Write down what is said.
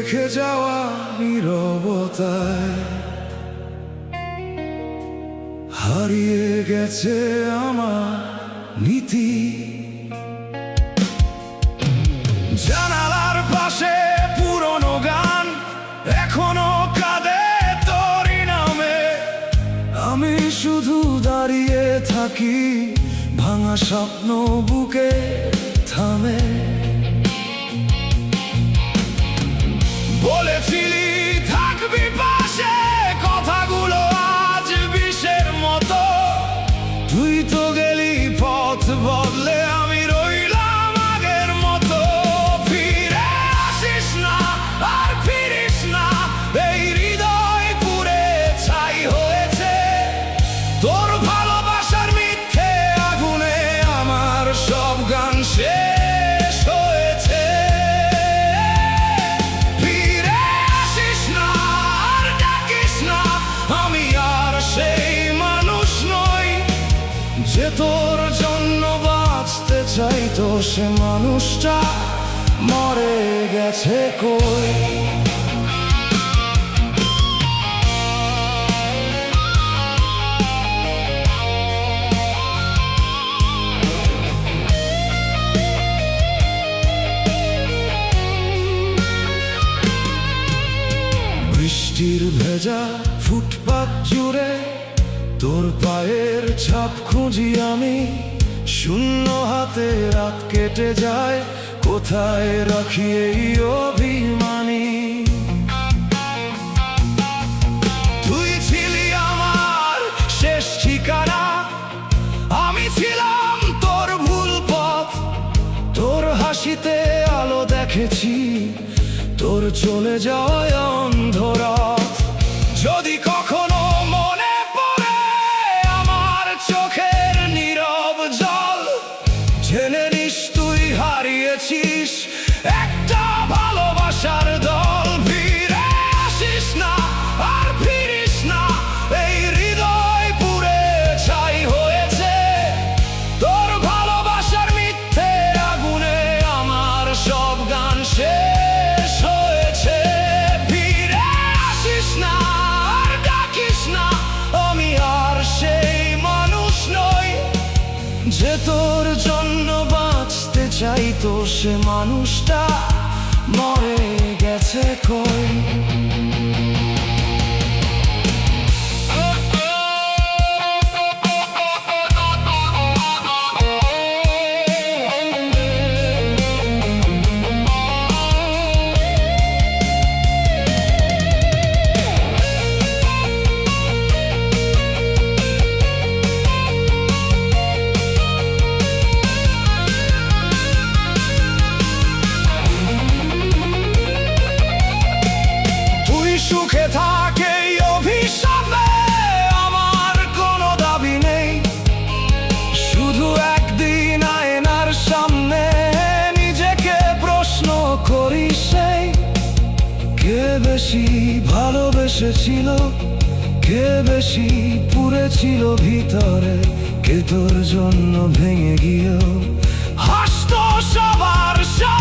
রেখে যাওয়া নীরবতায় হারিয়ে গেছে আমার নীতি। জানালার পাশে পুরনো গান এখনো কাঁদে তোরই নামে। আমি শুধু দাঁড়িয়ে থাকি, ভাঙা স্বপ্ন বুকে থামে। বলেছিলি থাকবি পাশে, কথাগুলো আজ বিষের মতো। তুই তো গেলি পথ বদলে, আমি রইলাম আগের মতো। ফিরে আসিস না, আর ফিরিস না, এই হৃদয় পুড়ে ছাই হয়েছে। তোর ভালোবাসার মিথ্যে আগুনে আমার সব গান শেষ হয়েছে। ফিরে আসিস না, আর ডাকিস না, আমি আর সেই মানুষ নই যে তোর জন্য বাঁচতে চাইতো। সে মানুষটা মরে গেছে কই। বৃষ্টির ভেজা ফুটপাত জুড়ে তোর পায়ের ছাপ খুঁজি আমি। শূন্য হাতে রাত কেটে যায়, কোথায় রাখি এই অভিমানী। তুই ছিলি আমার শেষ ঠিকানা, আমি ছিলাম তোর ভুল পথ। তোর হাসিতে আলো দেখেছি, তোর চলে যাওয়ায় অন্ধরাত। যদি কখনো মনে পড়ে আমার চোখের নীরব জল, জেনে নিস তুই হারিয়েছিস একটা ভালোবাসার দল। ফিরে আসিস না, আর ফিরিস না, এই হৃদয় পুড়ে ছাই হয়েছে। তোর ভালোবাসার মিথ্যে আগুনে আমার সব গান শেষ হয়েছে। ফিরে আসিস না, আর ডাকিস না, আমি আর সেই মানুষ নই যে তোর জন্য বাঁচতে চাইতো। সে মানুষটা মরে গেছে কই। সুখে থাকে অভিশাপে আমার কোনো দাবি নেই। শুধু একদিন আয়নার সামনে নিজেকে প্রশ্ন করি, সেই কে বেশি ভালোবেসেছিল, কে বেশি পুড়েছিল ভিতরে, কে তোর জন্য ভেঙে গিয়েও হাসতো সবার সামনে।